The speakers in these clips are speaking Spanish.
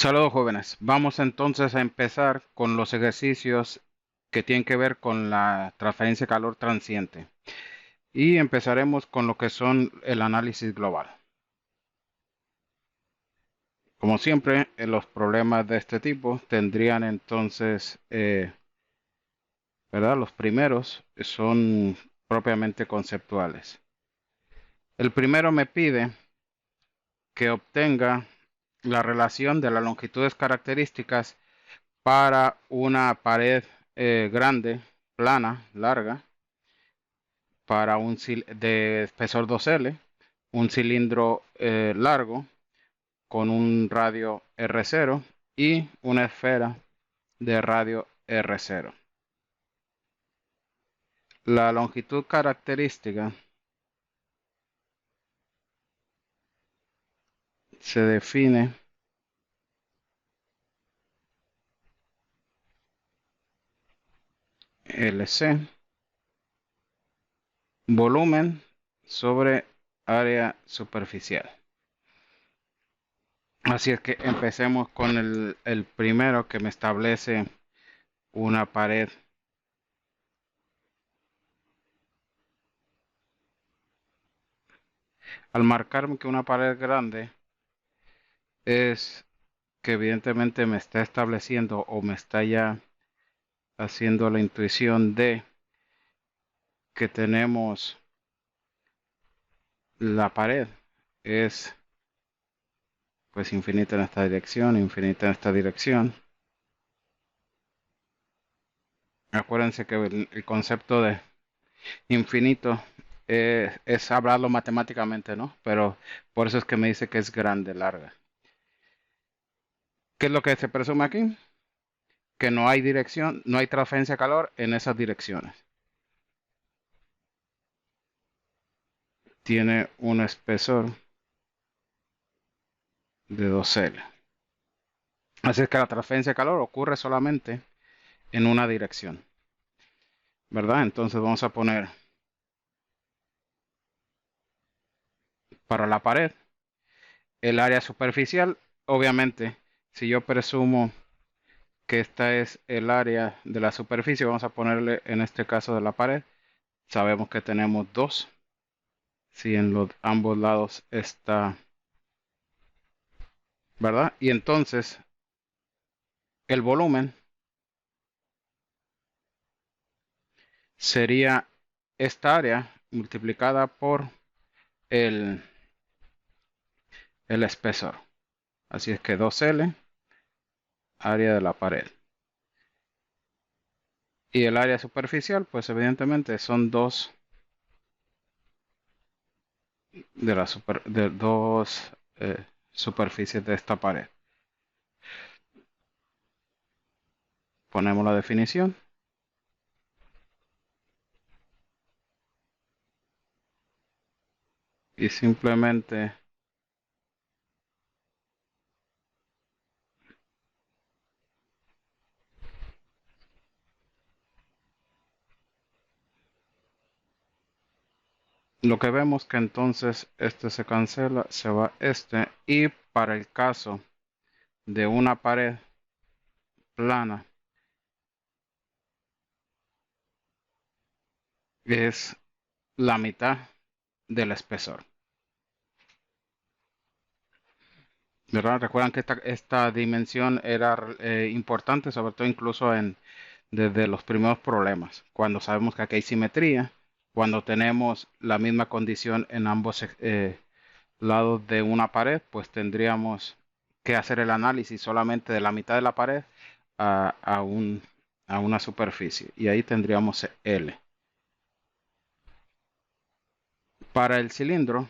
Saludos jóvenes, vamos entonces a empezar con los ejercicios que tienen que ver con la transferencia de calor transiente y empezaremos con lo que son el análisis global. Como siempre, los problemas de este tipo tendrían entonces, ¿verdad? Los primeros son propiamente conceptuales. El primero me pide que obtenga la relación de las longitudes características para una pared grande, plana, larga, para de espesor 2L, un cilindro largo con un radio R0 y una esfera de radio R0. La longitud característica se define LC, volumen sobre área superficial. Así es que empecemos con el primero que me establece una pared. Al marcarme que una pared grande es que evidentemente me está estableciendo o me está ya haciendo la intuición de que tenemos la pared es pues infinita en esta dirección, infinita en esta dirección. Acuérdense que el concepto de infinito es hablarlo matemáticamente, ¿no? Pero por eso es que me dice que es grande, larga. ¿Qué es lo que se presume aquí? Que no hay dirección, no hay transferencia de calor en esas direcciones. Tiene un espesor de 2L. Así es que la transferencia de calor ocurre solamente en una dirección, ¿verdad? Entonces vamos a poner para la pared el área superficial. Obviamente, si yo presumo que esta es el área de la superficie, vamos a ponerle en este caso de la pared. Sabemos que tenemos dos. Si en los ambos lados está, ¿verdad? Y entonces el volumen sería esta área multiplicada por el, el espesor. Así es que 2L, área de la pared. Y el área superficial, pues evidentemente son dos de dos superficies de esta pared. Ponemos la definición. Y simplemente lo que vemos que entonces este se cancela, se va este. Y para el caso de una pared plana es la mitad del espesor. ¿Verdad? Recuerdan que esta dimensión era importante, sobre todo incluso desde los primeros problemas, cuando sabemos que aquí hay simetría, cuando tenemos la misma condición en ambos lados de una pared, pues tendríamos que hacer el análisis solamente de la mitad de la pared a una superficie, y ahí tendríamos L. Para el cilindro,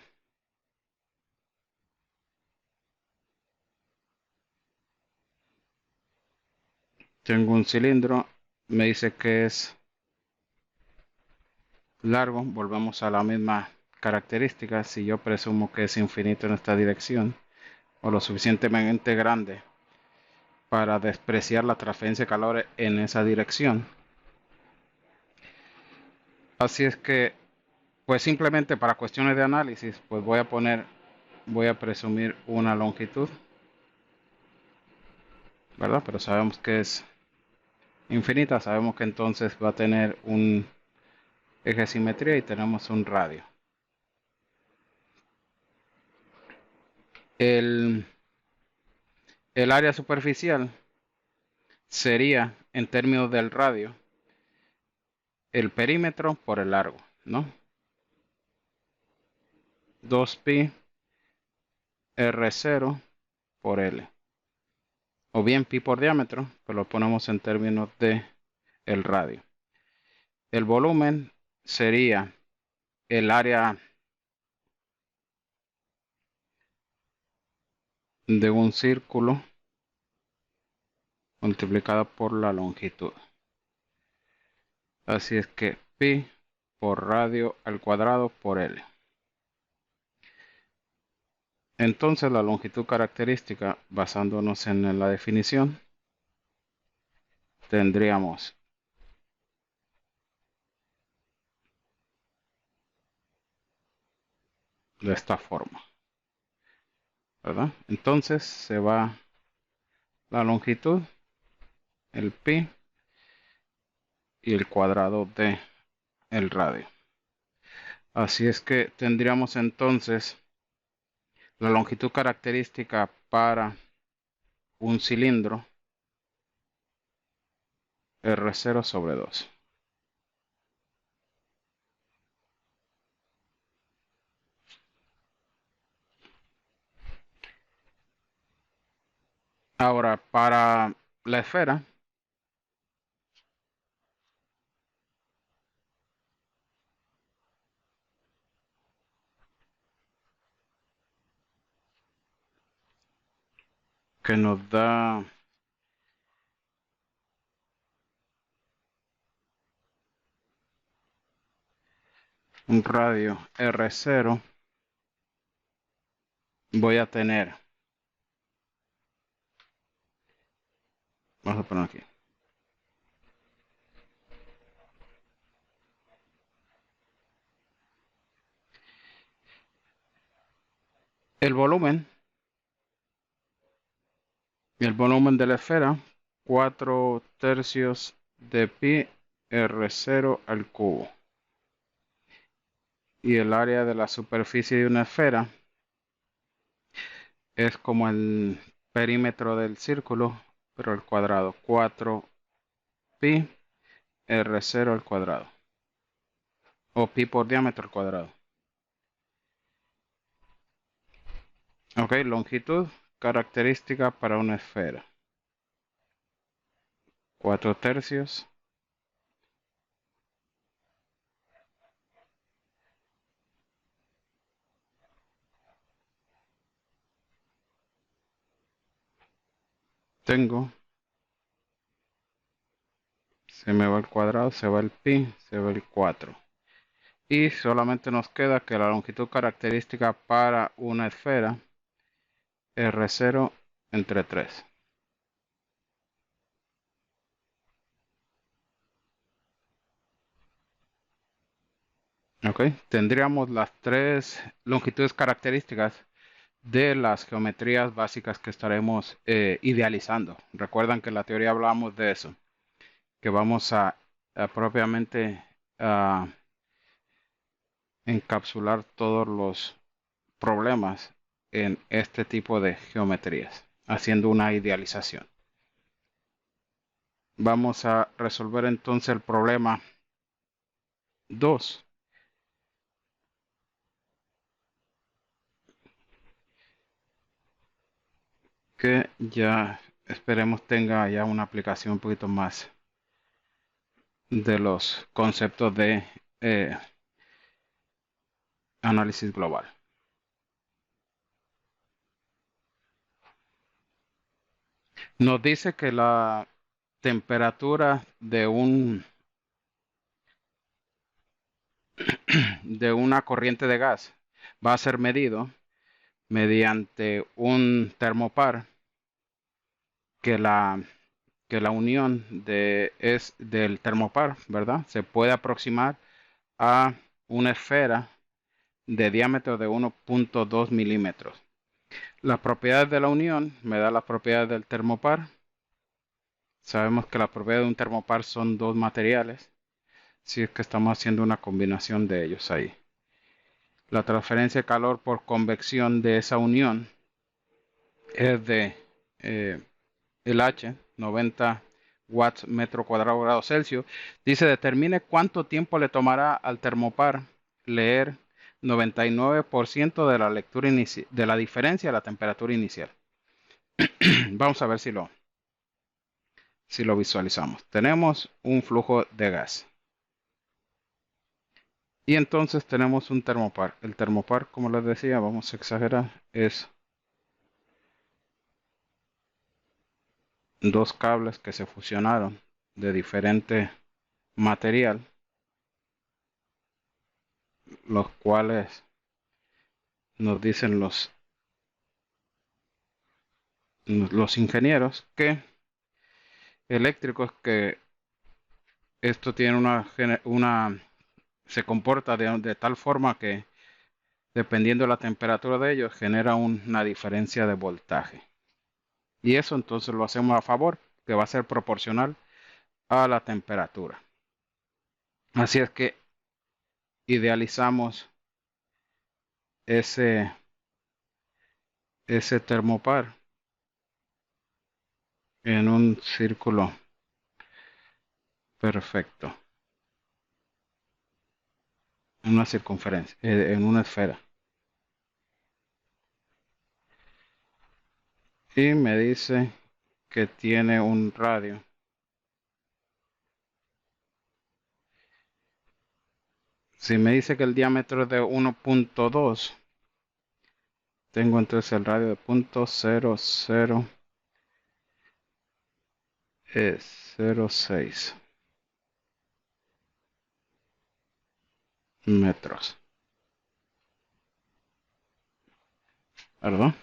tengo un cilindro, me dice que es largo, volvemos a la misma característica. Si yo presumo que es infinito en esta dirección o lo suficientemente grande para despreciar la transferencia de calor en esa dirección, así es que pues simplemente para cuestiones de análisis pues voy a presumir una longitud ¿verdad? Pero sabemos que es infinita, sabemos que entonces va a tener un eje de simetría y tenemos un radio. El, el área superficial sería, en términos del radio, el perímetro por el largo, ¿no? 2pi r0 por L. O bien pi por diámetro, pero lo ponemos en términos de el radio. El volumen sería el área de un círculo multiplicada por la longitud. Así es que pi por radio al cuadrado por L. Entonces la longitud característica, basándonos en la definición, tendríamos de esta forma, ¿verdad? Entonces se va la longitud, el pi y el cuadrado de el radio. Así es que tendríamos entonces la longitud característica para un cilindro R0 sobre 2. Ahora, para la esfera, que nos da un radio R0, voy a tener, vamos a poner aquí, el volumen, de la esfera, 4 tercios de pi R0 al cubo. Y el área de la superficie de una esfera es como el perímetro del círculo, pero al cuadrado, 4 pi R0 al cuadrado. O pi por diámetro al cuadrado. Ok, longitud característica para una esfera. 4 tercios. Tengo, se me va el cuadrado, se va el pi, se va el 4. Y solamente nos queda que la longitud característica para una esfera R0 entre 3. Ok, tendríamos las tres longitudes características de las geometrías básicas que estaremos idealizando. Recuerdan que en la teoría hablamos de eso, que vamos a propiamente a encapsular todos los problemas en este tipo de geometrías, haciendo una idealización. Vamos a resolver entonces el problema 2. Que ya esperemos tenga ya una aplicación un poquito más de los conceptos de análisis global. Nos dice que la temperatura de una corriente de gas va a ser medido mediante un termopar que la unión es del termopar, ¿verdad? Se puede aproximar a una esfera de diámetro de 1.2 milímetros. Las propiedades de la unión me da las propiedades del termopar Sabemos que la propiedad de un termopar son dos materiales, si es que estamos haciendo una combinación de ellos ahí. La transferencia de calor por convección de esa unión es de el H, 90 watts metro cuadrado grado Celsius. Dice, determine cuánto tiempo le tomará al termopar leer 99% de la lectura de la diferencia de la temperatura inicial. Vamos a ver si lo visualizamos. Tenemos un flujo de gas. Y entonces tenemos un termopar. El termopar, como les decía, vamos a exagerar, es dos cables que se fusionaron de diferente material, los cuales nos dicen los ingenieros que eléctricos que esto tiene se comporta de tal forma que dependiendo de la temperatura de ellos genera una diferencia de voltaje. Y eso entonces lo hacemos a favor, que va a ser proporcional a la temperatura. Así es que idealizamos ese, ese termopar en un círculo perfecto, en una circunferencia, en una esfera. Y me dice que tiene un radio. Si me dice que el diámetro es de 1.2, tengo entonces el radio de 0.00 06 metros. ¿Verdad?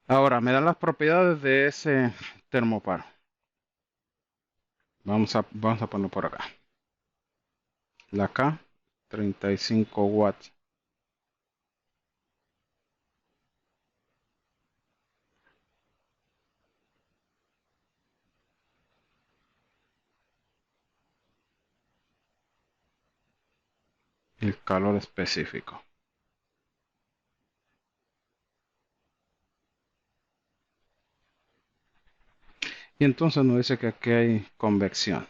Ahora, me dan las propiedades de ese termopar. Vamos a ponerlo por acá. La K, 35 watts. El calor específico. Y entonces nos dice que aquí hay convección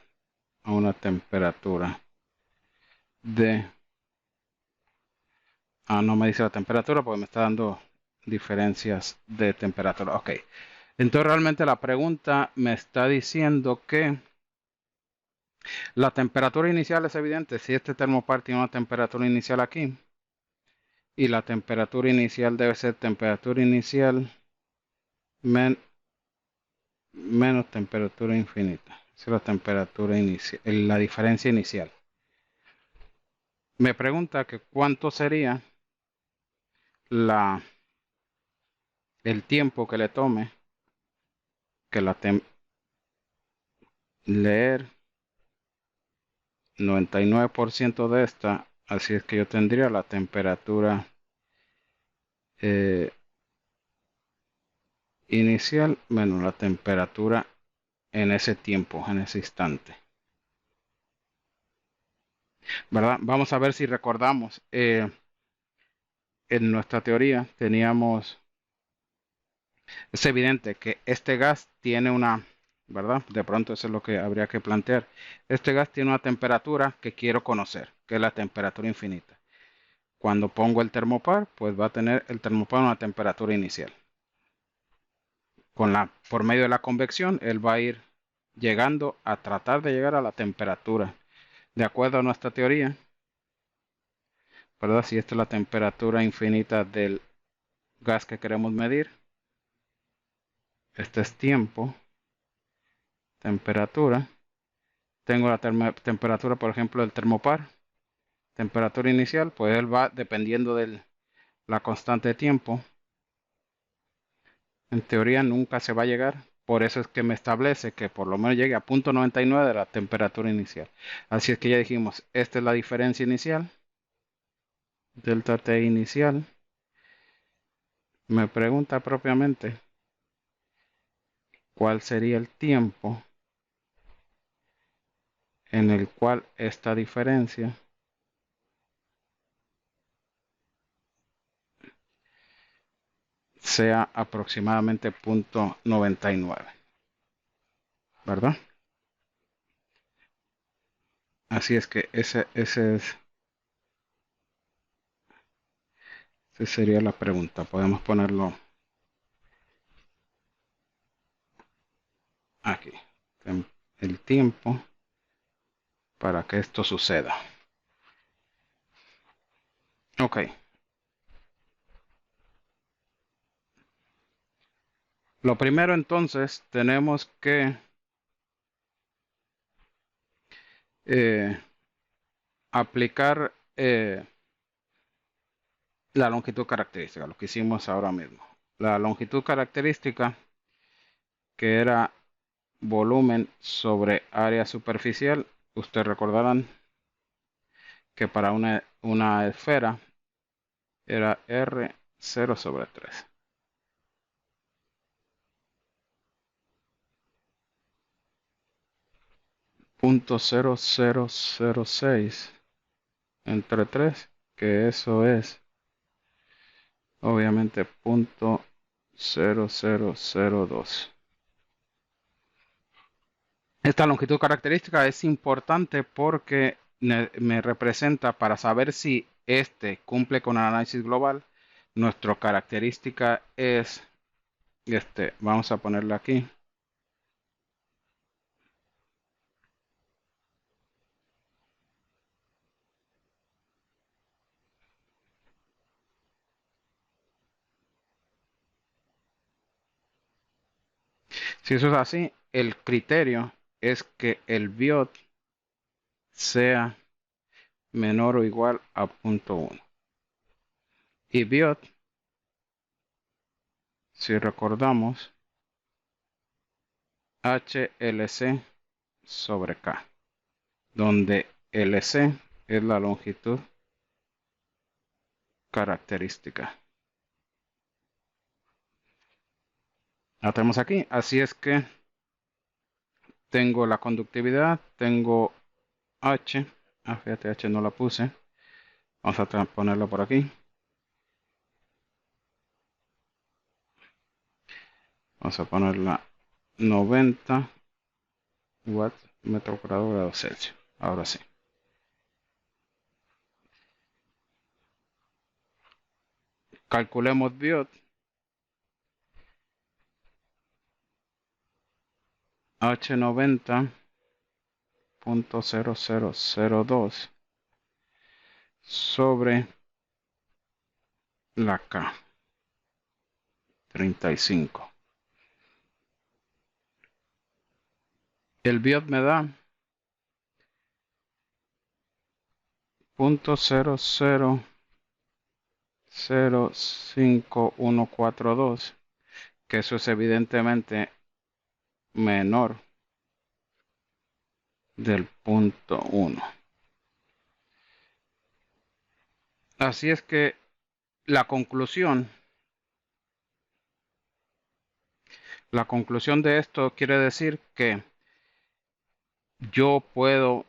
a una temperatura de... Ah, no me dice la temperatura porque me está dando diferencias de temperatura. Ok. Entonces realmente la pregunta me está diciendo que la temperatura inicial es evidente. Si este termopar tiene una temperatura inicial aquí y la temperatura inicial debe ser temperatura inicial men- menos temperatura infinita. Esa es la temperatura inicial, la diferencia inicial. Me pregunta que cuánto sería la, el tiempo que le tome que leer 99% de esta, así es que yo tendría la temperatura eh, inicial menos la temperatura en ese tiempo, en ese instante. ¿Verdad? Vamos a ver si recordamos. En nuestra teoría teníamos, es evidente que este gas tiene una, ¿verdad? De pronto eso es lo que habría que plantear. Este gas tiene una temperatura que quiero conocer, que es la temperatura infinita. Cuando pongo el termopar, pues va a tener el termopar una temperatura inicial. Por medio de la convección, él va a ir llegando a tratar de llegar a la temperatura. De acuerdo a nuestra teoría, ¿verdad? Si esta es la temperatura infinita del gas que queremos medir, este es tiempo, temperatura. Tengo la temperatura, por ejemplo, del termopar, temperatura inicial, pues él va dependiendo de la constante de tiempo. En teoría nunca se va a llegar, por eso es que me establece que por lo menos llegue a 0.99 de la temperatura inicial. Así es que ya dijimos, esta es la diferencia inicial, delta T inicial. Me pregunta propiamente cuál sería el tiempo en el cual esta diferencia sea aproximadamente 0.99, ¿verdad? Así es que esa sería la pregunta. Podemos ponerlo aquí. El tiempo para que esto suceda. Ok. Lo primero entonces tenemos que eh, aplicar la longitud característica, lo que hicimos ahora mismo. La longitud característica, que era volumen sobre área superficial, ustedes recordarán que para una esfera era R0/3. .0006 entre 3, que eso es obviamente .0002. Esta longitud característica es importante porque me representa para saber si este cumple con el análisis global. Nuestra característica es, vamos a ponerla aquí. Si eso es así, el criterio es que el biot sea menor o igual a 0.1. Y biot, si recordamos, HLC sobre K, donde LC es la longitud característica. La tenemos aquí, así es que tengo la conductividad, tengo H, fíjate, H no la puse, vamos a ponerlo por aquí. Vamos a ponerla 90 watts metro cuadrado grado Celsius. Ahora sí. Calculemos biot. H90.0002 sobre la K 35. El biot me da 0.00054142, que eso es evidentemente menor del 0.1. Así es que la conclusión de esto quiere decir que yo puedo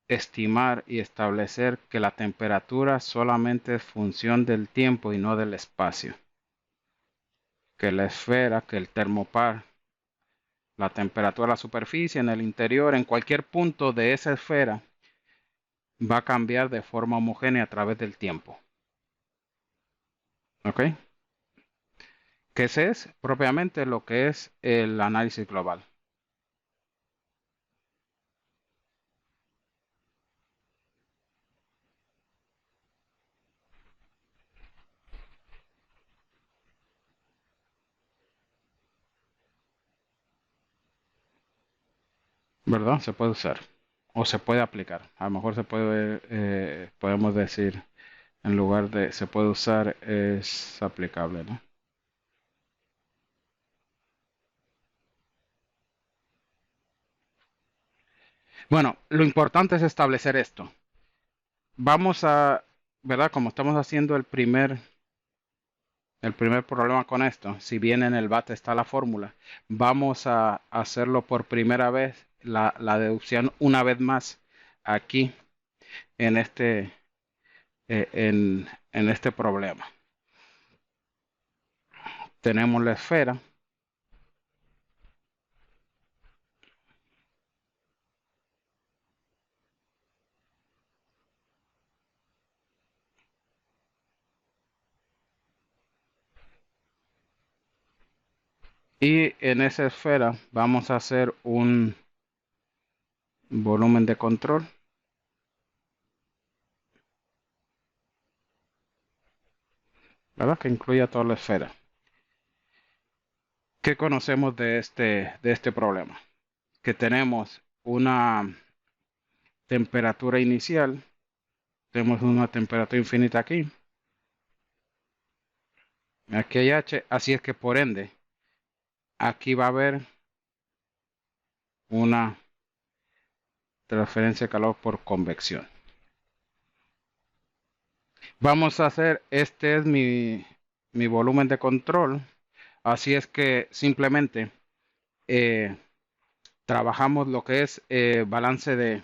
estimar y establecer que la temperatura solamente es función del tiempo y no del espacio. Que la esfera, que el termopar, la temperatura de la superficie, en el interior, en cualquier punto de esa esfera, va a cambiar de forma homogénea a través del tiempo. ¿Ok? Que ese es propiamente lo que es el análisis global. ¿Verdad? Se puede usar. O se puede aplicar. A lo mejor se puede, podemos decir, en lugar de se puede usar, es aplicable, ¿no? Bueno, lo importante es establecer esto. Vamos a, ¿verdad? Como estamos haciendo El primer problema con esto, si bien en el BAT está la fórmula, vamos a hacerlo por primera vez, la deducción una vez más aquí en en este problema. Tenemos la esfera y en esa esfera vamos a hacer un volumen de control, ¿verdad? Que incluya toda la esfera. ¿Qué conocemos de este problema? Que tenemos una temperatura inicial, tenemos una temperatura infinita aquí hay H, así es que por ende, aquí va a haber una transferencia de calor por convección. Vamos a hacer, este es mi volumen de control, así es que simplemente eh, trabajamos lo que es balance de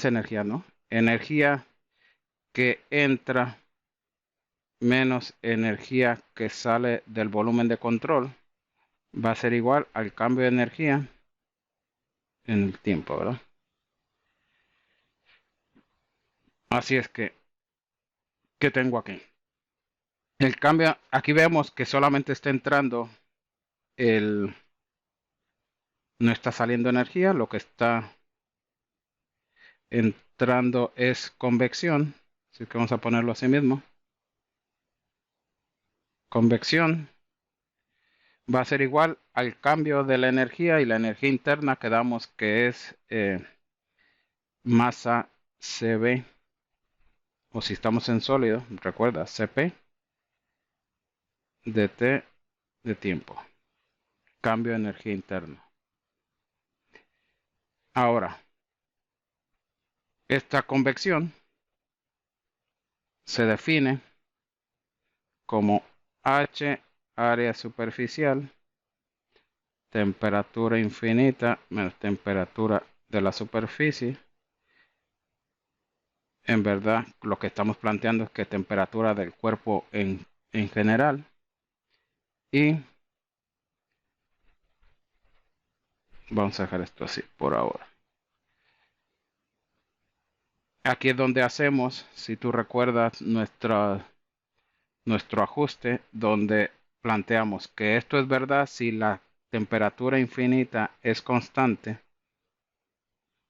energía, ¿no? Energía que entra menos energía que sale del volumen de control va a ser igual al cambio de energía en el tiempo, ¿verdad? Así es que, ¿qué tengo aquí? El cambio, aquí vemos que solamente está entrando no está saliendo energía, lo que está entrando es convección, así que vamos a ponerlo así mismo. Convección va a ser igual al cambio de la energía y la energía interna que damos que es masa CB, o si estamos en sólido, recuerda, CP de T de tiempo, cambio de energía interna. Ahora, esta convección se define como H área superficial, temperatura infinita menos temperatura de la superficie. En verdad, lo que estamos planteando es que temperatura del cuerpo en general. Y vamos a dejar esto así por ahora. Aquí es donde hacemos, si tú recuerdas, nuestro ajuste, donde planteamos que esto es verdad si la temperatura infinita es constante.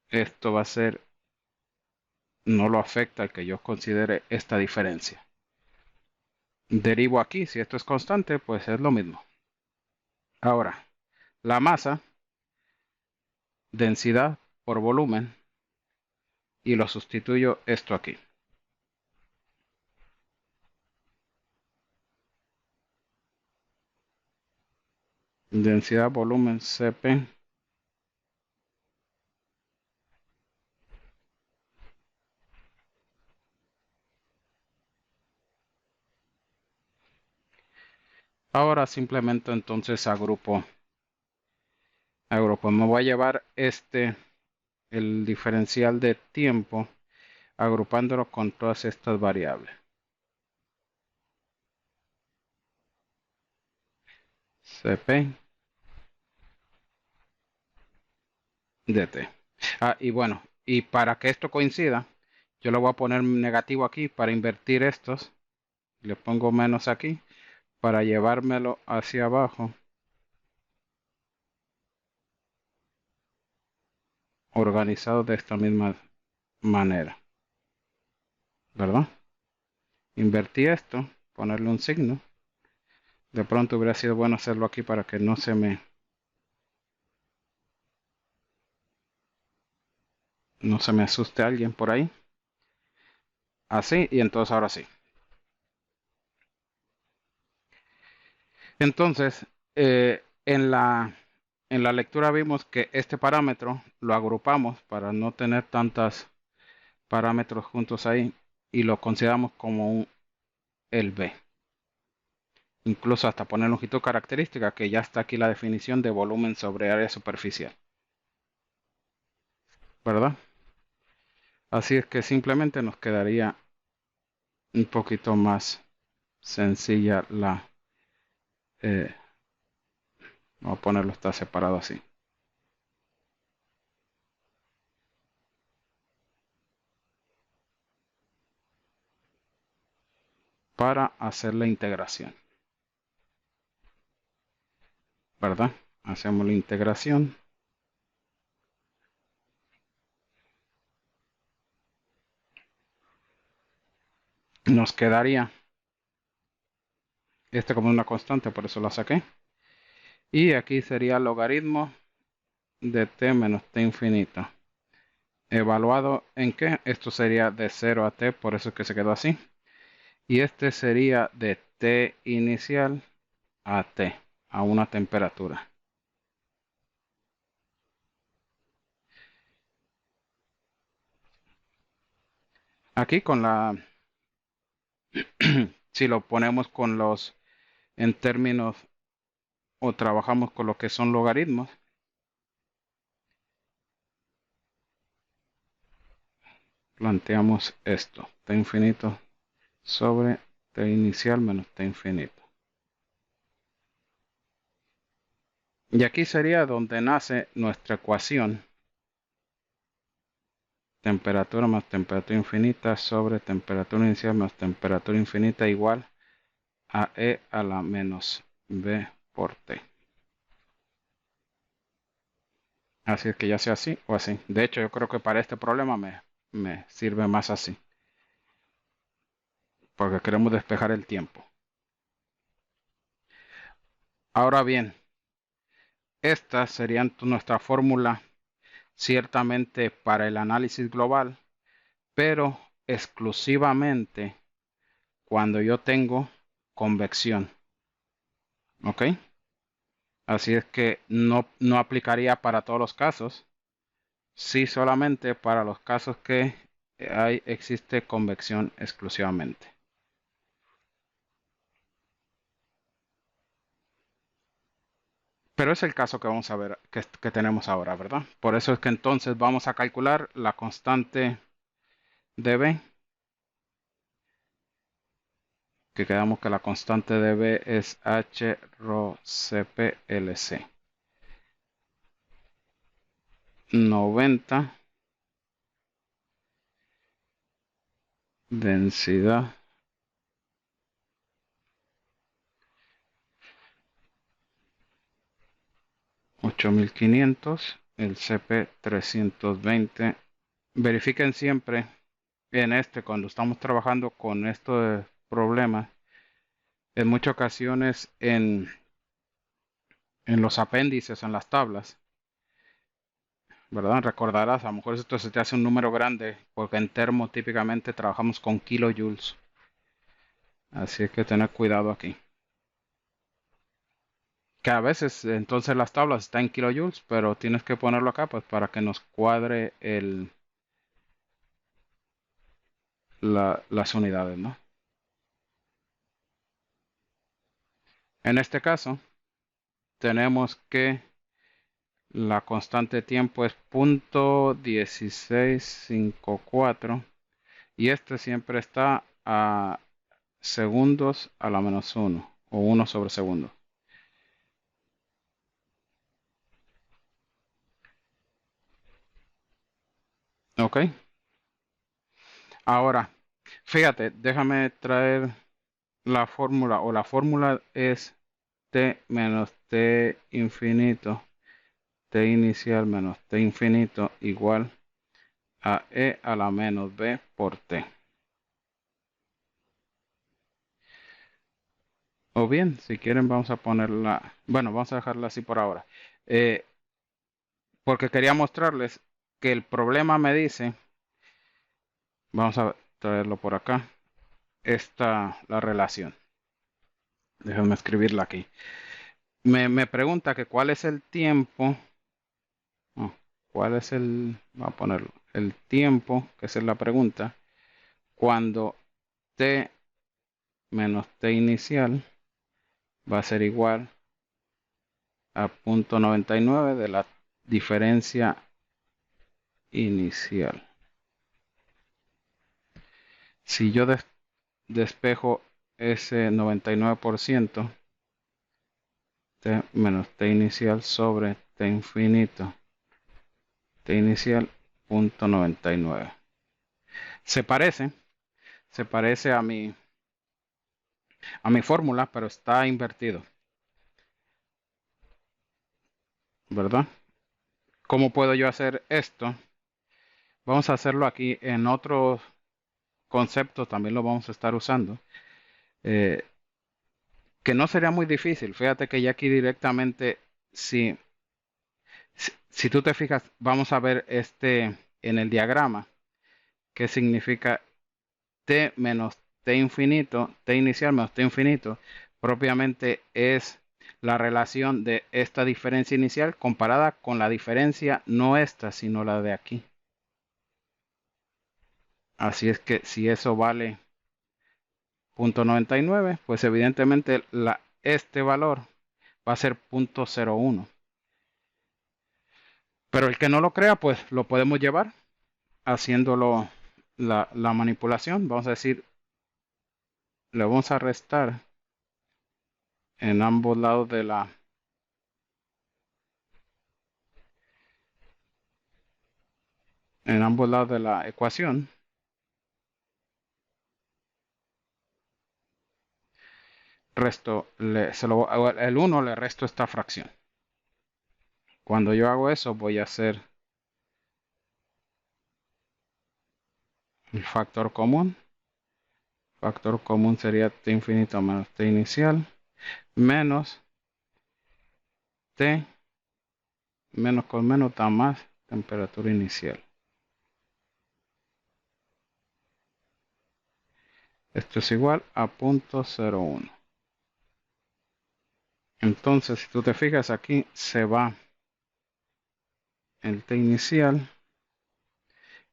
Esto va a ser, no lo afecta al que yo considere esta diferencia. Derivo aquí, si esto es constante, pues es lo mismo. Ahora, la masa, densidad por volumen, y lo sustituyo esto aquí. Densidad volumen Cp ahora simplemente entonces agrupo, me voy a llevar el diferencial de tiempo agrupándolo con todas estas variables. Cp dt. Y bueno, y para que esto coincida, yo le voy a poner negativo aquí para invertir estos. Le pongo menos aquí para llevármelo hacia abajo. Organizado de esta misma manera. ¿Verdad? Invertí esto, ponerle un signo. De pronto hubiera sido bueno hacerlo aquí para que no se me asuste alguien por ahí. Así, y entonces ahora sí. Entonces, en la lectura vimos que este parámetro lo agrupamos para no tener tantos parámetros juntos ahí y lo consideramos como el B. incluso hasta poner longitud característica, que ya está aquí la definición de volumen sobre área superficial, ¿verdad? Así es que simplemente nos quedaría un poquito más sencilla la... eh, vamos a ponerlo, está separado así. Para hacer la integración, ¿verdad? Hacemos la integración. Nos quedaría este como una constante, por eso la saqué. Y aquí sería logaritmo de t menos t infinito. ¿Evaluado en qué? Esto sería de 0 a t, por eso es que se quedó así. Y este sería de t inicial a t, a una temperatura. Aquí con la, si lo ponemos con los, en términos, o trabajamos con lo que son logaritmos, planteamos esto, t infinito sobre t inicial menos t infinito. Y aquí sería donde nace nuestra ecuación. Temperatura más temperatura infinita sobre temperatura inicial más temperatura infinita igual a E a la menos B por T. Así es que ya sea así o así. De hecho, yo creo que para este problema me sirve más así. Porque queremos despejar el tiempo. Ahora bien, esta sería nuestra fórmula ciertamente para el análisis global, pero exclusivamente cuando yo tengo convección. ¿Ok? Así es que no aplicaría para todos los casos, sí solamente para los casos que existe convección exclusivamente. Pero es el caso que vamos a ver, que tenemos ahora, ¿verdad? Por eso es que entonces vamos a calcular la constante de B, que quedamos que la constante de B es H rho Cp Lc. 90 densidad 8500, el Cp 320. Verifiquen siempre en cuando estamos trabajando con estos problemas, en muchas ocasiones en los apéndices, en las tablas, ¿verdad? Recordarás, a lo mejor esto se te hace un número grande, porque en termo típicamente trabajamos con kilojoules. Así es que tener cuidado aquí. Que a veces entonces las tablas están en kilojoules, pero tienes que ponerlo acá pues para que nos cuadre las unidades, ¿no? En este caso, tenemos que la constante de tiempo es 0.1654 y este siempre está a segundos a la menos 1 o 1 sobre segundo. ¿Ok? Ahora, fíjate, déjame traer la fórmula, o la fórmula es t menos t infinito, t inicial menos t infinito igual a e a la menos b por t. O bien, si quieren vamos a ponerla, bueno, vamos a dejarla así por ahora. Eh, Porque quería mostrarles que el problema me dice, vamos a traerlo por acá, la relación. Déjenme escribirla aquí. Me pregunta que cuál es el tiempo, oh, cuál es voy a ponerlo, el tiempo, que esa es la pregunta, cuando t menos t inicial va a ser igual a 0.99 de la diferencia inicial. Si yo despejo ese 99%, t menos t inicial sobre t infinito, t inicial 0.99. Se parece a mi fórmula, pero está invertido, ¿verdad? ¿Cómo puedo yo hacer esto? Vamos a hacerlo aquí en otros conceptos, también lo vamos a estar usando. Eh, que no sería muy difícil. Fíjate que ya aquí directamente, si tú te fijas, vamos a ver en el diagrama, qué significa t menos t infinito, t inicial menos t infinito, propiamente es la relación de esta diferencia inicial comparada con la diferencia no esta, sino la de aquí. Así es que si eso vale 0.99, pues evidentemente este valor va a ser 0.01. Pero el que no lo crea, pues lo podemos llevar haciéndolo la manipulación. Vamos a decir, le vamos a restar en ambos lados de la ecuación. El 1 le resto esta fracción. Cuando yo hago eso, voy a hacer el factor común. Factor común sería t infinito menos t inicial menos t menos con menos da más temperatura inicial. Esto es igual a 0.01. Entonces, si tú te fijas aquí, se va el t inicial.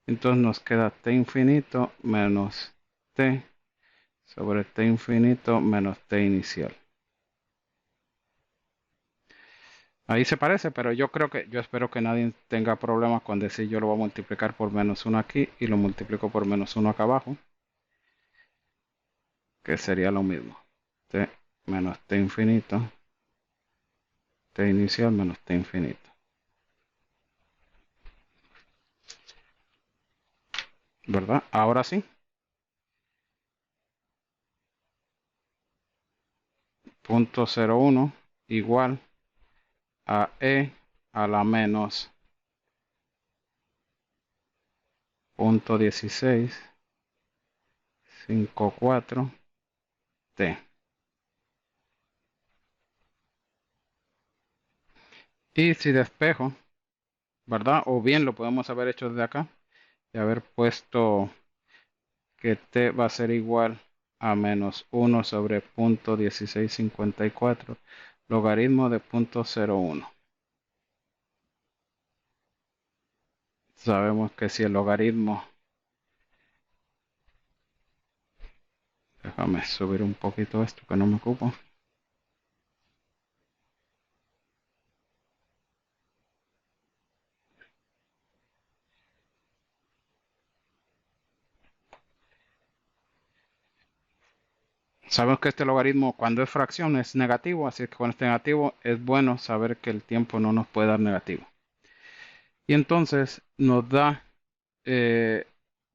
Entonces nos queda t infinito menos t sobre t infinito menos t inicial. Ahí se parece, pero yo espero que nadie tenga problemas con decir yo lo voy a multiplicar por menos 1 aquí y lo multiplico por menos 1 acá abajo, que sería lo mismo. T menos t infinito, t inicial menos t infinito. ¿Verdad? Ahora sí. 0.01 igual a e a la menos 0.1654 t. Y si despejo, ¿verdad? O bien lo podemos haber hecho desde acá y haber puesto que t va a ser igual a menos 1 sobre 0.1654 logaritmo de 0.01. Sabemos que si el logaritmo, déjame subir un poquito esto que no me ocupo. Sabemos que este logaritmo cuando es fracción es negativo, así que cuando es negativo es bueno saber que el tiempo no nos puede dar negativo. Y entonces nos da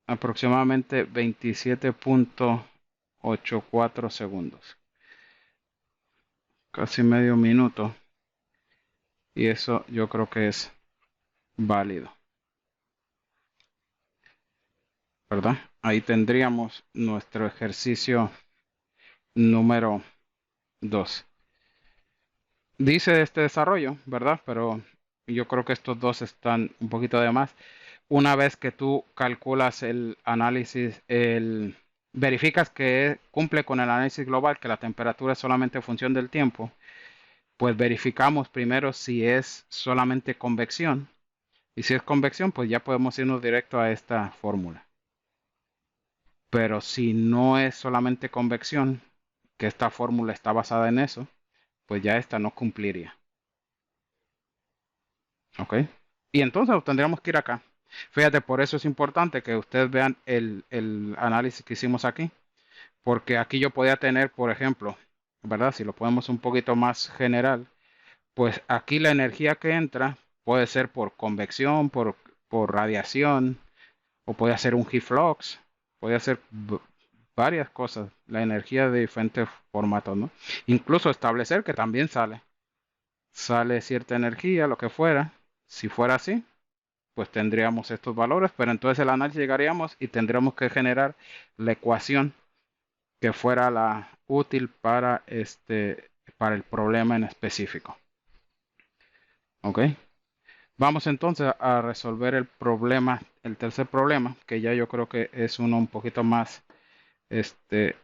aproximadamente 27.84 segundos. Casi medio minuto. Y eso yo creo que es válido. ¿Verdad? Ahí tendríamos nuestro ejercicio número 2. Dice este desarrollo, ¿verdad? Pero yo creo que estos dos están un poquito de más. Una vez que tú calculas el análisis, verificas que cumple con el análisis global, que la temperatura es solamente función del tiempo, pues verificamos primero si es solamente convección. Y si es convección, pues ya podemos irnos directo a esta fórmula. Pero si no es solamente convección, que esta fórmula está basada en eso, pues ya esta no cumpliría. ¿Ok? Y entonces tendríamos que ir acá. Fíjate, por eso es importante que ustedes vean el análisis que hicimos aquí, porque aquí yo podía tener, por ejemplo, ¿verdad? Si lo ponemos un poquito más general, pues aquí la energía que entra puede ser por convección, por radiación, o puede ser un heat flux, puede ser varias cosas, la energía de diferentes formatos, ¿no? Incluso establecer que también sale cierta energía, lo que fuera. Si fuera así, pues tendríamos estos valores, pero entonces el análisis llegaríamos y tendríamos que generar la ecuación que fuera la útil para el problema en específico. ¿Ok? Vamos entonces a resolver el problema, el tercer problema, que ya yo creo que es uno un poquito más este,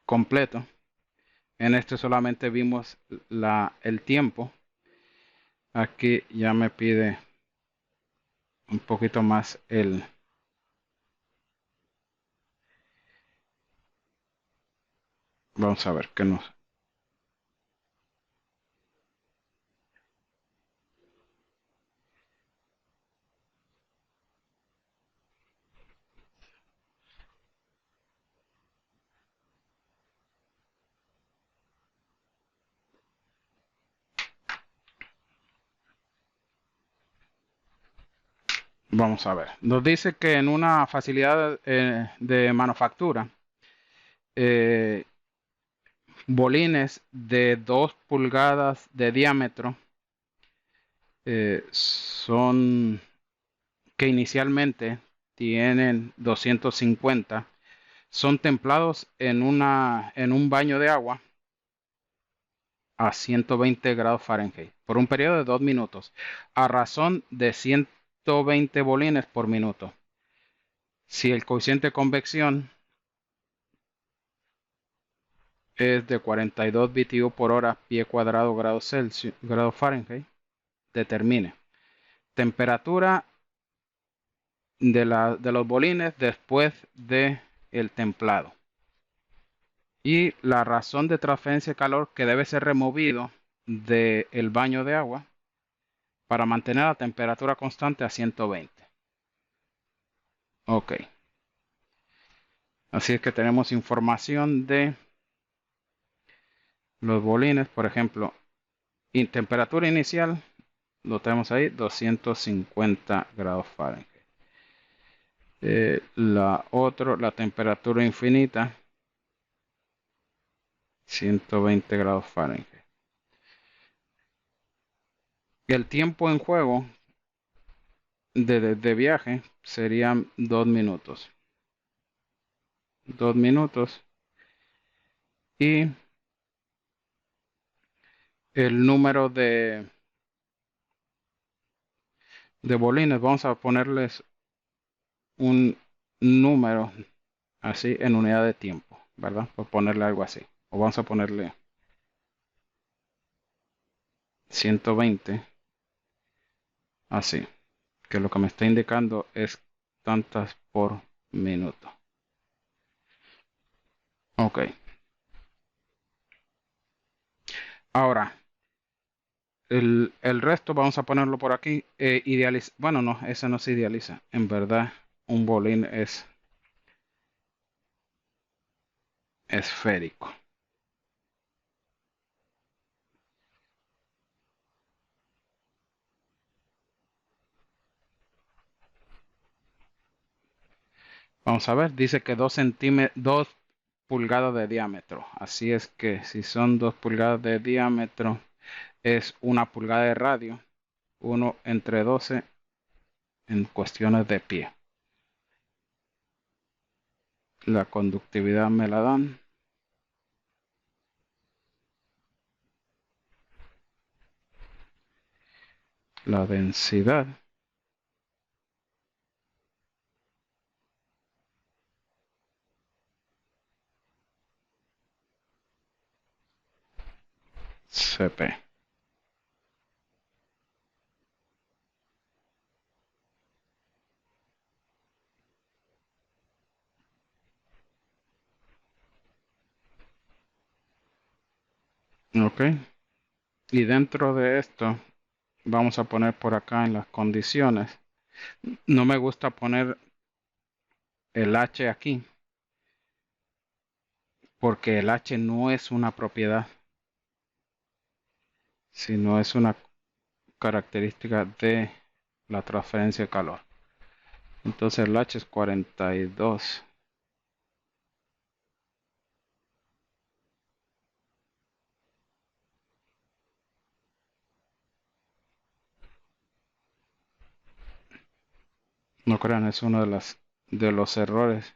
completo. En este solamente vimos el tiempo. Aquí ya me pide un poquito más vamos a ver qué nos. Vamos a ver. Nos dice que en una facilidad de manufactura, eh, bolines de 2 pulgadas de diámetro son que inicialmente tienen 250, son templados en un baño de agua a 120 grados Fahrenheit por un periodo de 2 minutos, a razón de 120 bolines por minuto. Si el coeficiente de convección es de 42 BTU por hora pie cuadrado grados Celsius, grados Fahrenheit, determine temperatura de los bolines después de el templado y la razón de transferencia de calor que debe ser removido del baño de agua para mantener la temperatura constante a 120. Ok, así es que tenemos información de los bolines, por ejemplo, temperatura inicial, lo tenemos ahí, 250 grados Fahrenheit. La temperatura infinita, 120 grados Fahrenheit. El tiempo en juego de viaje serían 2 minutos. 2 minutos. Y el número de bolines, vamos a ponerles un número así en unidad de tiempo, ¿verdad? Por ponerle algo así. O vamos a ponerle 120 así. Que lo que me está indicando es tantas por minuto. Ok. Ahora, el resto vamos a ponerlo por aquí. Bueno, no, ese no se idealiza. En verdad, un bolín es esférico. Vamos a ver, dice que 2 pulgadas de diámetro. Así es que si son 2 pulgadas de diámetro, es 1 pulgada de radio. 1 entre 12 en cuestiones de pie. La conductividad me la dan. La densidad. CP. Ok. Y dentro de esto, vamos a poner por acá en las condiciones. No me gusta poner el H aquí, porque el H no es una propiedad, sino es una característica de la transferencia de calor. Entonces el H es 42. No crean, es uno de los errores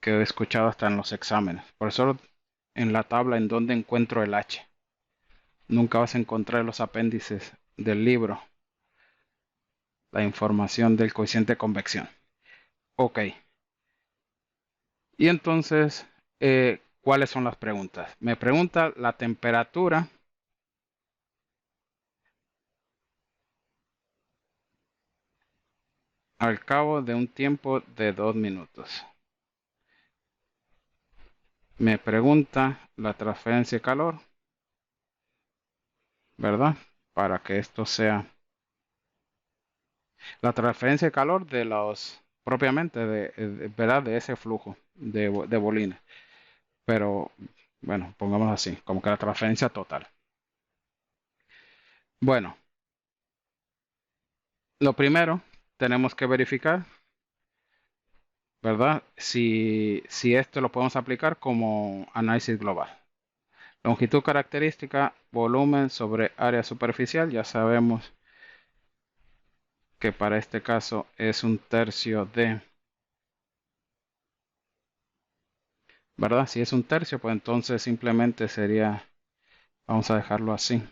que he escuchado hasta en los exámenes. Por eso en la tabla en donde encuentro el H. Nunca vas a encontrar los apéndices del libro la información del coeficiente de convección. Ok. Y entonces, ¿cuáles son las preguntas? Me pregunta la temperatura al cabo de un tiempo de 2 minutos. Me pregunta la transferencia de calor, ¿verdad? Para que esto sea la transferencia de calor de los, propiamente, ¿verdad? De ese flujo de bolines. Pero, bueno, pongamos así, como que la transferencia total. Bueno, lo primero, tenemos que verificar, ¿verdad? Si esto lo podemos aplicar como análisis global. Longitud característica, volumen sobre área superficial. Ya sabemos que para este caso es un tercio de, ¿verdad? Si es un tercio, pues entonces simplemente sería, vamos a dejarlo así,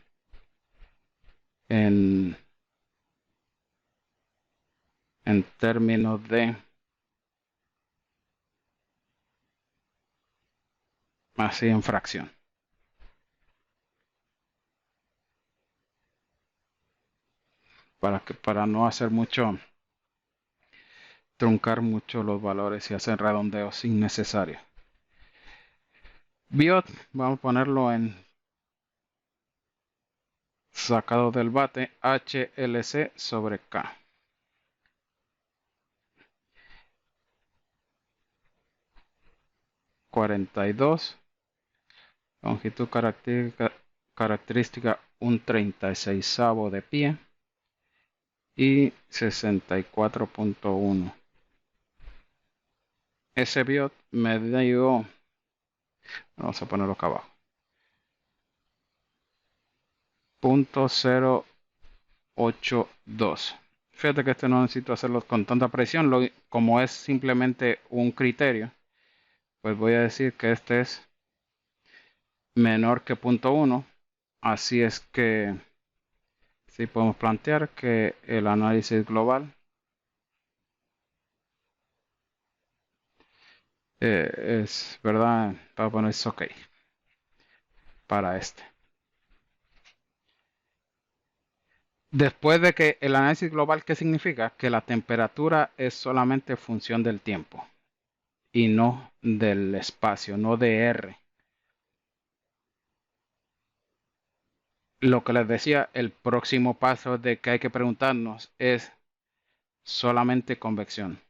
en, en términos de, así en fracción. Para no hacer mucho, truncar mucho los valores y hacer redondeos innecesarios. Biot, vamos a ponerlo en sacado del bate, HLC sobre K. 42, longitud característica un 36 de pie y 64.1. Ese biot me dio, vamos a ponerlo acá abajo, 0.082. Fíjate que este no necesito hacerlo con tanta presión, como es simplemente un criterio, pues voy a decir que este es menor que 0.1. Así es que sí podemos plantear que el análisis global es verdad. Para poner eso ok para este. Después de que el análisis global, ¿qué significa? Que la temperatura es solamente función del tiempo y no del espacio, no de R. Lo que les decía, el próximo paso de que hay que preguntarnos es solamente convección.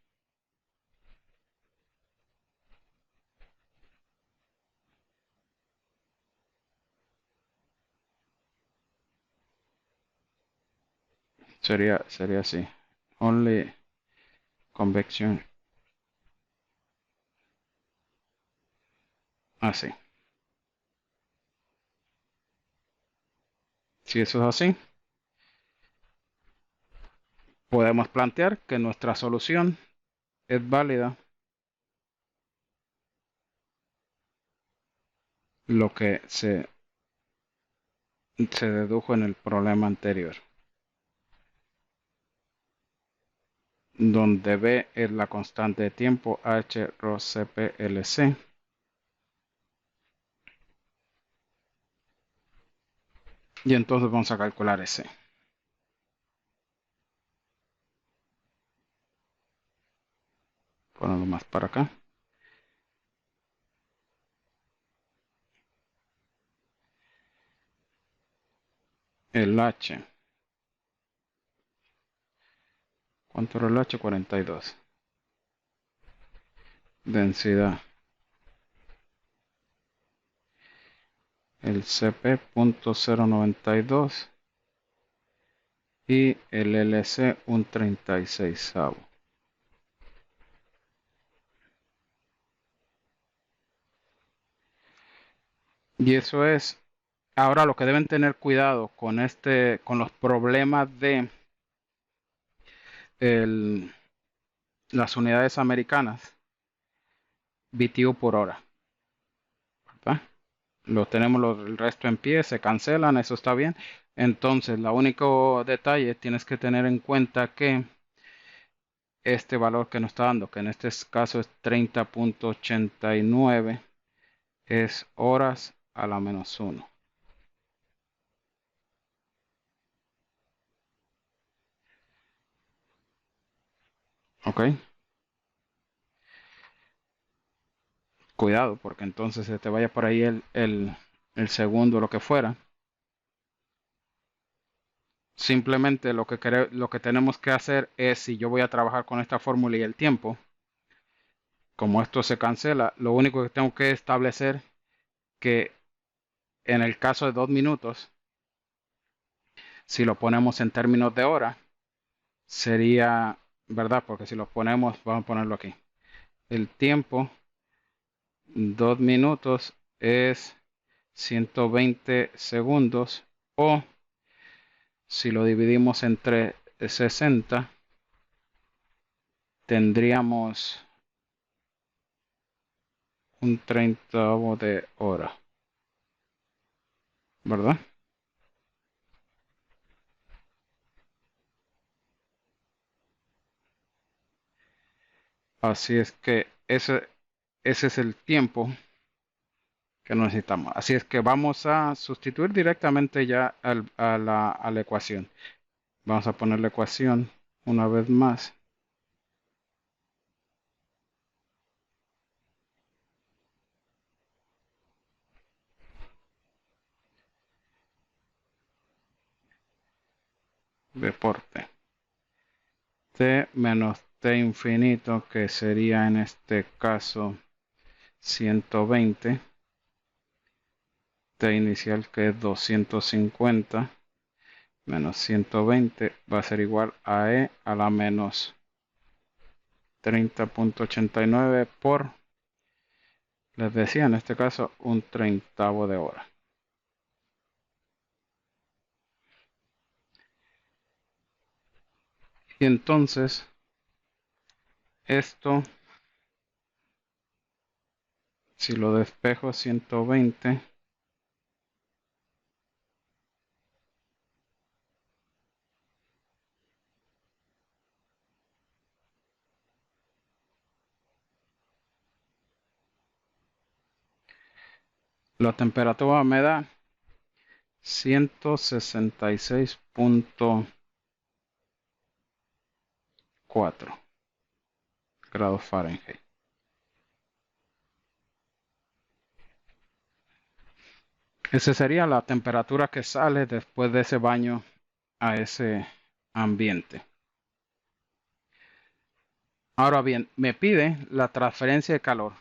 Sería así. Only convection. Así. Si eso es así, podemos plantear que nuestra solución es válida, lo que se dedujo en el problema anterior, donde B es la constante de tiempo H rho CP y entonces vamos a calcular ese. Ponerlo más para acá. el H. ¿Cuánto era el H? 42. Densidad. El CP.092 y el LC un 36. Y eso es, ahora lo que deben tener cuidado con con los problemas de el- las unidades americanas, BTU por hora, ¿verdad? Lo tenemos el resto en pie, se cancelan, eso está bien. Entonces, el único detalle tienes que tener en cuenta que este valor que nos está dando, que en este caso es 30.89, es horas a la -1. ¿Ok? Cuidado, porque entonces se te vaya por ahí el segundo, lo que fuera. Simplemente lo que tenemos que hacer es, si yo voy a trabajar con esta fórmula y el tiempo, como esto se cancela, lo único que tengo que establecer que en el caso de 2 minutos, si lo ponemos en términos de hora, sería, ¿verdad? Porque si lo ponemos, vamos a ponerlo aquí. El tiempo, 2 minutos es 120 segundos, o si lo dividimos entre 60, tendríamos un 30avo de hora, ¿verdad? Así es que ese es el tiempo que necesitamos. Así es que vamos a sustituir directamente ya a la ecuación. Vamos a poner la ecuación una vez más. Deporte. T menos T infinito, que sería en este caso 120. T inicial, que es 250, menos 120 va a ser igual a E a la menos 30.89 por, les decía, en este caso, un 30avo de hora. Y entonces, esto, si lo despejo 120, la temperatura me da 166.4 grados Fahrenheit. Esa sería la temperatura que sale después de ese baño a ese ambiente. Ahora bien, me pide la transferencia de calor.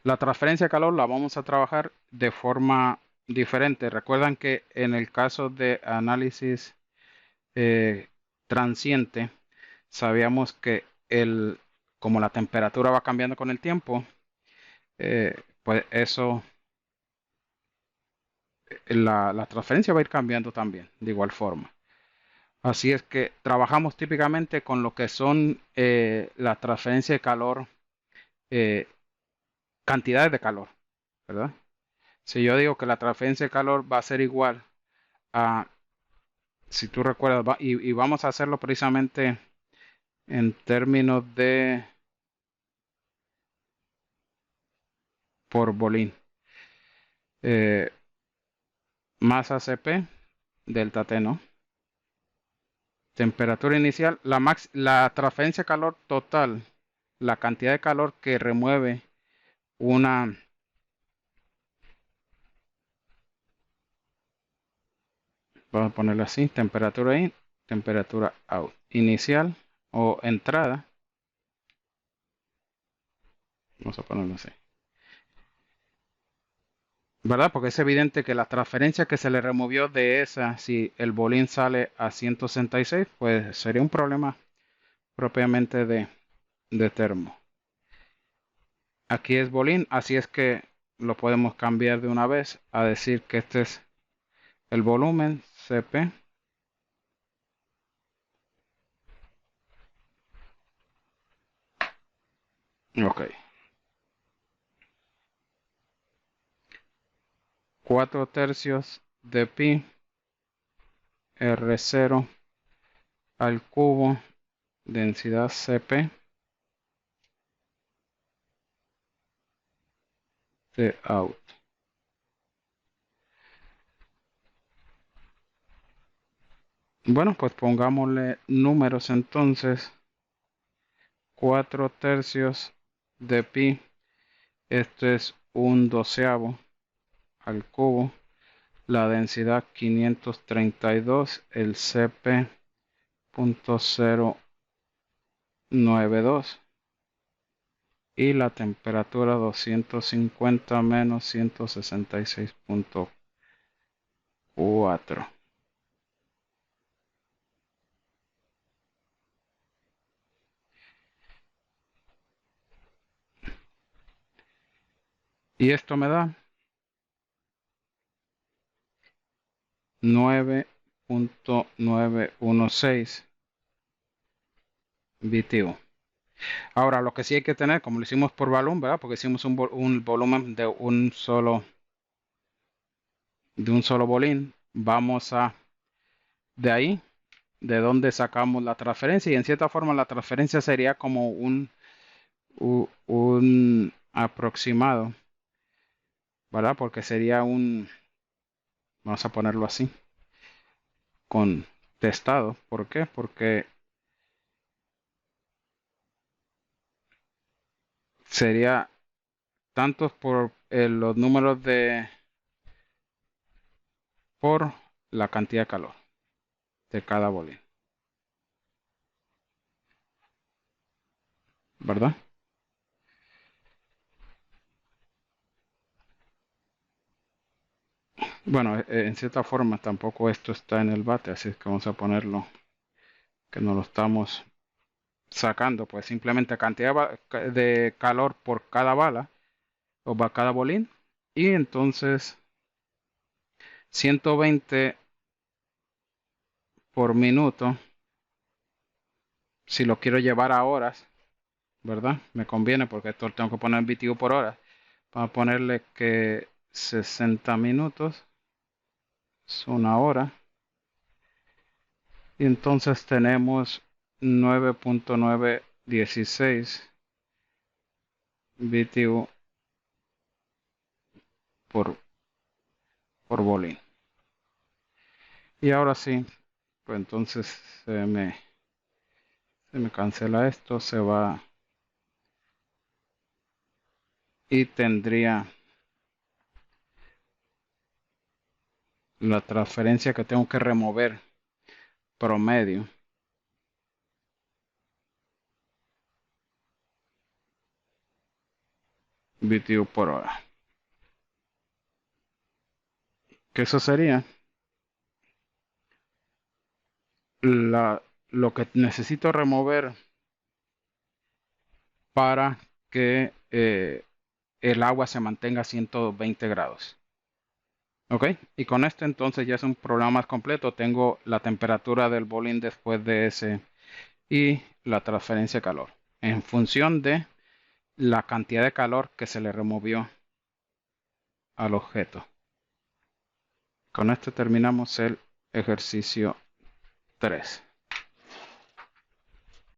La transferencia de calor la vamos a trabajar de forma diferente. Recuerdan que en el caso de análisis eh, transiente, sabíamos que como la temperatura va cambiando con el tiempo, pues eso, la transferencia va a ir cambiando también, de igual forma. Así es que trabajamos típicamente con lo que son la transferencia de calor, eh, cantidades de calor, ¿verdad? Si yo digo que la transferencia de calor va a ser igual a, si tú recuerdas, y vamos a hacerlo precisamente en términos de por bolín. Eh, Masa CP, delta T, ¿no? Temperatura inicial, la transferencia de calor total, la cantidad de calor que remueve una Vamos a ponerlo así, temperatura in, temperatura out. Inicial o entrada. Vamos a ponerlo así. ¿Verdad? Porque es evidente que la transferencia que se le removió de esa, si el bolín sale a 166, pues sería un problema propiamente de termo. Aquí es bolín, así es que lo podemos cambiar de una vez a decir que este es el volumen CP. Ok. 4/3 de pi R0 al cubo, densidad CP de out. Bueno, pues pongámosle números entonces. 4/3 de pi, esto es un doceavo al cubo, la densidad 532, el CP 0.092 y la temperatura 250 menos 166.4. Y esto me da 9.916 BTU. Ahora, lo que sí hay que tener, como lo hicimos por volumen, ¿verdad? Porque hicimos un volumen de un solo bolín, vamos a de ahí, de donde sacamos la transferencia, y en cierta forma la transferencia sería como un aproximado, ¿verdad? Porque sería vamos a ponerlo así, contestado. ¿Por qué? Porque sería tantos por los números por la cantidad de calor de cada bolín, ¿verdad? Bueno, en cierta forma tampoco esto está en el bate, así es que vamos a ponerlo que no lo estamos sacando, pues simplemente cantidad de calor por cada bala o cada bolín, y entonces 120 por minuto, si lo quiero llevar a horas, ¿verdad? Me conviene porque esto lo tengo que poner en BTU por hora. Vamos a ponerle que 60 minutos es una hora. Y entonces tenemos 9.916 BTU por, por bolín. Y ahora sí, pues entonces se me cancela esto, se va y tendría la transferencia que tengo que remover promedio. BTU por hora. Que eso sería lo que necesito remover para que el agua se mantenga a 120 grados. Ok, y con esto entonces ya es un programa más completo. Tengo la temperatura del bolín después de ese y la transferencia de calor en función de la cantidad de calor que se le removió al objeto. Con esto terminamos el ejercicio 3.